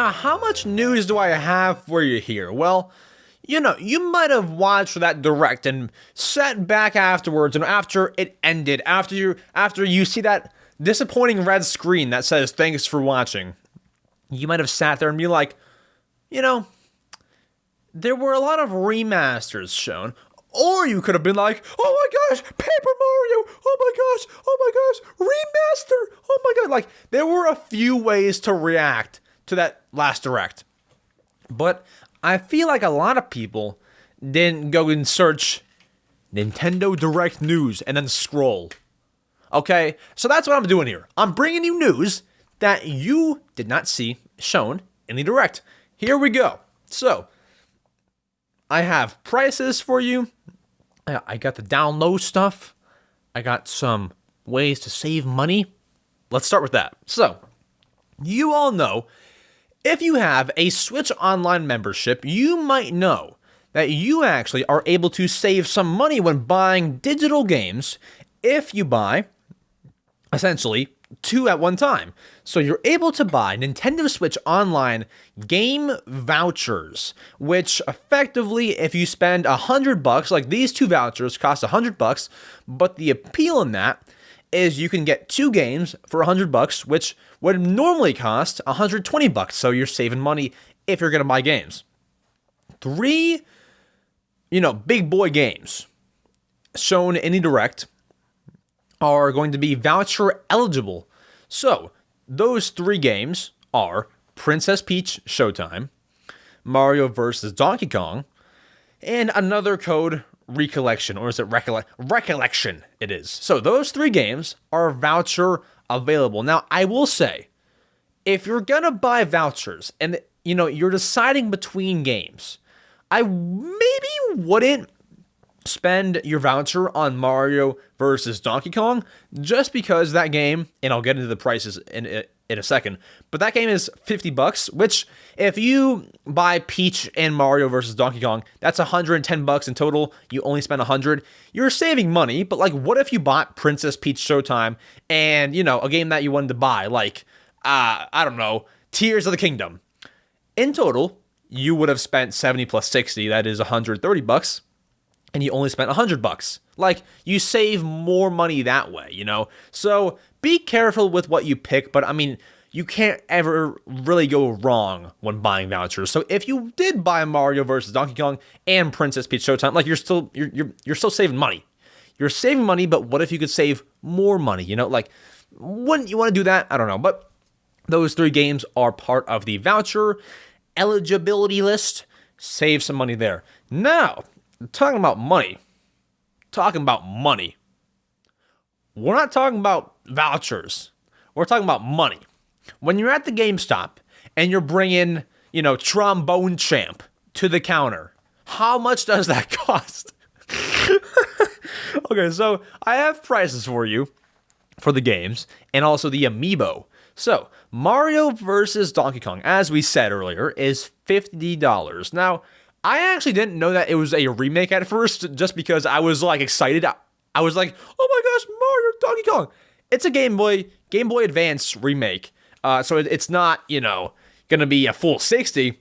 Now, how much news do I have for you here? Well, you might have watched that direct and sat back afterwards, and after it ended, after you see that disappointing red screen that says thanks for watching, you might have sat there and be like, there were a lot of remasters shown. Or you could have been like, oh my gosh, Paper Mario, oh my gosh, remaster, oh my god. Like, there were a few ways to react to that last direct. But I feel like a lot of people didn't go and search Nintendo Direct news and then scroll. Okay, so that's what I'm doing here. I'm bringing you news that you did not see shown in the Direct. Here we go. So, I have prices for you. I got the download stuff. I got some ways to save money. Let's start with that. So, you all know, if you have a Switch Online membership, you might know that you actually are able to save some money when buying digital games if you buy, essentially, 2 at one time. So you're able to buy Nintendo Switch Online game vouchers, which effectively, if you spend $100, like these 2 vouchers cost $100, but the appeal in that is you can get 2 games for $100, which would normally cost $120. So you're saving money if you're going to buy games. 3, big boy games shown in the Direct are going to be voucher eligible. So, those 3 games are Princess Peach Showtime, Mario vs. Donkey Kong, and another code, Recollection, or is it Recollection? It is. So, those 3 games are voucher available. Now, I will say, if you're gonna buy vouchers and you're deciding between games, I maybe wouldn't spend your voucher on Mario versus Donkey Kong, just because that game, and I'll get into the prices in a second, but that game is $50, which if you buy Peach and Mario versus Donkey Kong, that's $110 in total. You only spend $100. You're saving money, but like, what if you bought Princess Peach Showtime and, a game that you wanted to buy, like, I don't know, Tears of the Kingdom. In total, you would have spent 70 plus 60, that is $130. And you only spent $100. Like, you save more money that way, So, be careful with what you pick, but I mean, you can't ever really go wrong when buying vouchers. So, if you did buy Mario vs. Donkey Kong and Princess Peach Showtime, like, you're still saving money. You're saving money, but what if you could save more money, Like, wouldn't you want to do that? I don't know, but those 3 games are part of the voucher eligibility list. Save some money there. Now, talking about money. We're not talking about vouchers. We're talking about money. When you're at the GameStop and you're bringing, Trombone Champ to the counter, how much does that cost? Okay, so I have prices for you for the games and also the amiibo. So, Mario vs. Donkey Kong, as we said earlier, is $50. Now, I actually didn't know that it was a remake at first, just because I was like excited. I was like, oh my gosh, Mario, Donkey Kong. It's a Game Boy Advance remake. So it's not, gonna be a full 60,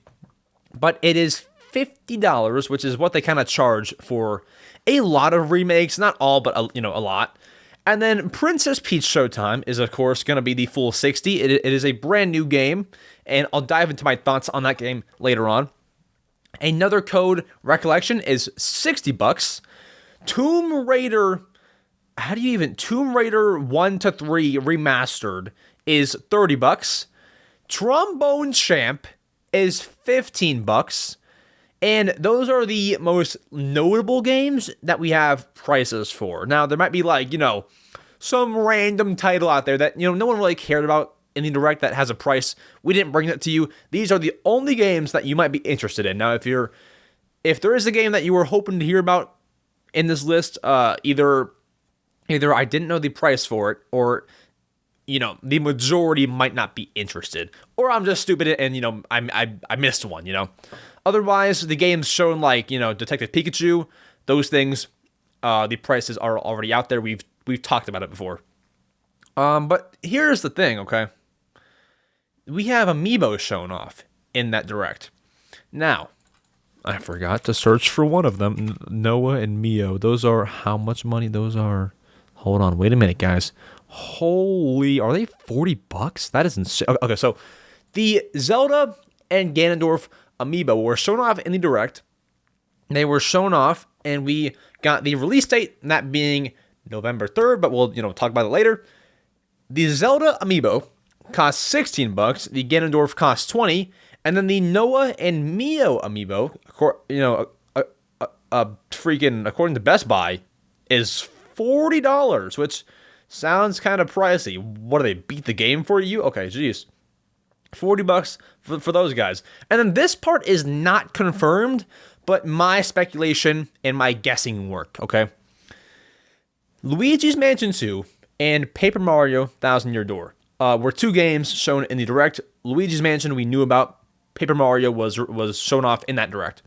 but it is $50, which is what they kind of charge for a lot of remakes. Not all, but a lot. And then Princess Peach Showtime is, of course, going to be the full 60. It is a brand new game, and I'll dive into my thoughts on that game later on. Another code, Recollection, is $60. Tomb Raider 1 to 3 remastered is $30. Trombone Champ is $15. And those are the most notable games that we have prices for. Now, there might be like, some random title out there that, no one really cared about in the Direct that has a price. We didn't bring that to you. These are the only games that you might be interested in. Now, if there is a game that you were hoping to hear about in this list, either I didn't know the price for it, or the majority might not be interested, or I'm just stupid and I missed one. Otherwise, the games shown like Detective Pikachu, those things, the prices are already out there. We've talked about it before. But here's the thing, okay? We have amiibo shown off in that direct. Now, I forgot to search for one of them. Noah and Mio. Those are how much money those are? Hold on. Wait a minute, guys. Holy, are they $40? That is insane. Okay, so the Zelda and Ganondorf amiibo were shown off in the direct. They were shown off, and we got the release date, that being November 3rd, but we'll, talk about it later. The Zelda amiibo costs $16. The Ganondorf costs $20. And then the Noah and Mio amiibo, freaking, according to Best Buy, is $40, which sounds kind of pricey. What do they beat the game for you? Okay, geez. $40 for those guys. And then this part is not confirmed, but my speculation and my guessing work, okay? Luigi's Mansion 2 and Paper Mario Thousand Year Door were two games shown in the direct. Luigi's Mansion we knew about. Paper Mario was shown off in that direct.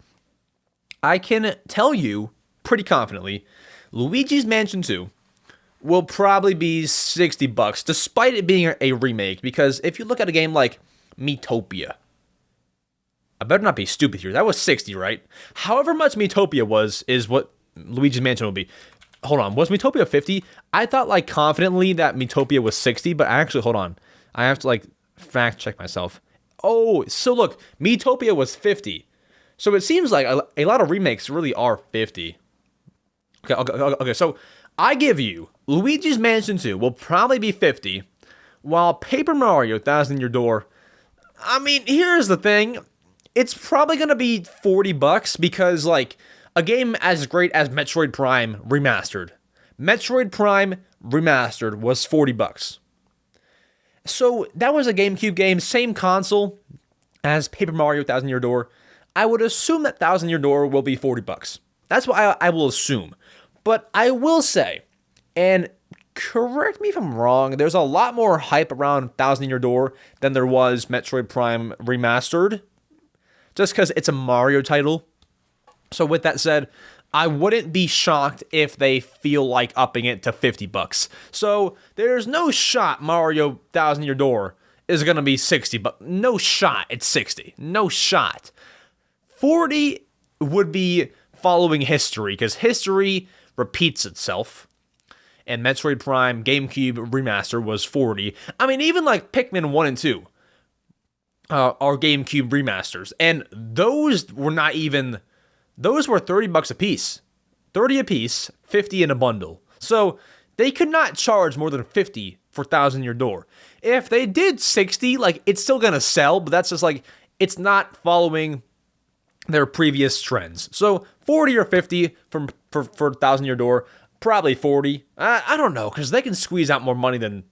I can tell you pretty confidently, Luigi's Mansion 2 will probably be $60, despite it being a remake, because if you look at a game like Miitopia, I better not be stupid here. That was $60, right? However much Miitopia was, is what Luigi's Mansion will be. Hold on, was Miitopia $50? I thought confidently that Miitopia was $60, but actually, hold on. I have to fact check myself. Oh, so look, Miitopia was $50. So it seems like a lot of remakes really are $50. Okay, so I give you Luigi's Mansion 2 will probably be $50, while Paper Mario Thousand Year Door, I mean, here's the thing. It's probably going to be $40 because, a game as great as Metroid Prime Remastered. Metroid Prime Remastered was $40. So that was a GameCube game, same console as Paper Mario Thousand Year Door. I would assume that Thousand Year Door will be $40. That's what I will assume. But I will say, and correct me if I'm wrong, there's a lot more hype around Thousand Year Door than there was Metroid Prime Remastered, just because it's a Mario title. So with that said, I wouldn't be shocked if they feel like upping it to $50. So there's no shot Mario Thousand Year Door is going to be $60, but no shot it's $60. No shot. $40 would be following history, because history repeats itself. And Metroid Prime GameCube Remaster was $40. I mean, even Pikmin 1 and 2 are GameCube remasters, and those were not even... Those were $30 a piece. 30 a piece, 50 in a bundle. So they could not charge more than 50 for Thousand Year Door. If they did 60, it's still gonna sell, but that's just it's not following their previous trends. So 40 or 50 for Thousand Year Door, probably 40. I don't know, because they can squeeze out more money than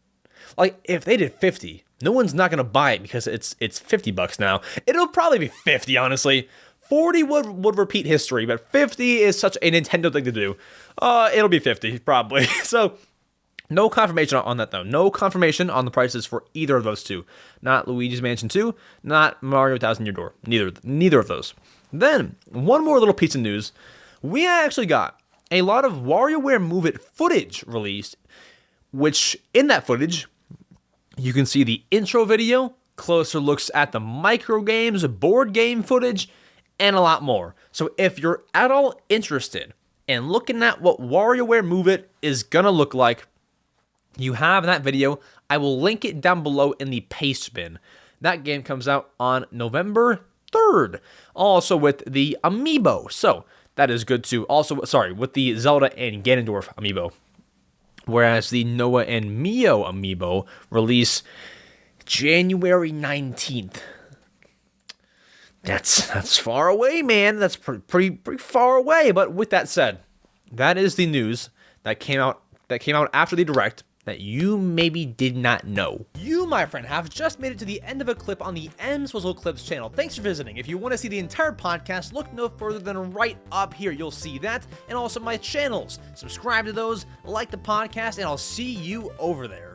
if they did 50. No one's not gonna buy it because it's $50 now. It'll probably be 50, honestly. 40 would repeat history, but 50 is such a Nintendo thing to do. It'll be 50, probably. So, no confirmation on that, though. No confirmation on the prices for either of those two. Not Luigi's Mansion 2, not Mario Thousand Year Door. Neither of those. Then, one more little piece of news. We actually got a lot of WarioWare Move It footage released, which, in that footage, you can see the intro video, closer looks at the micro games, board game footage, and a lot more. So if you're at all interested in looking at what WarioWare Move It is gonna look like, you have that video. I will link it down below in the paste bin. That game comes out on November 3rd, also with the amiibo. So that is good too. Also, with the Zelda and Ganondorf amiibo. Whereas the Noah and Mio amiibo release January 19th. That's far away, man. That's pretty far away. But with that said, that is the news that came out after the direct that you maybe did not know. You, my friend, have just made it to the end of a clip on the EmSwizzle Clips channel. Thanks for visiting. If you want to see the entire podcast, look no further than right up here. You'll see that, and also my channels. Subscribe to those, like the podcast, and I'll see you over there.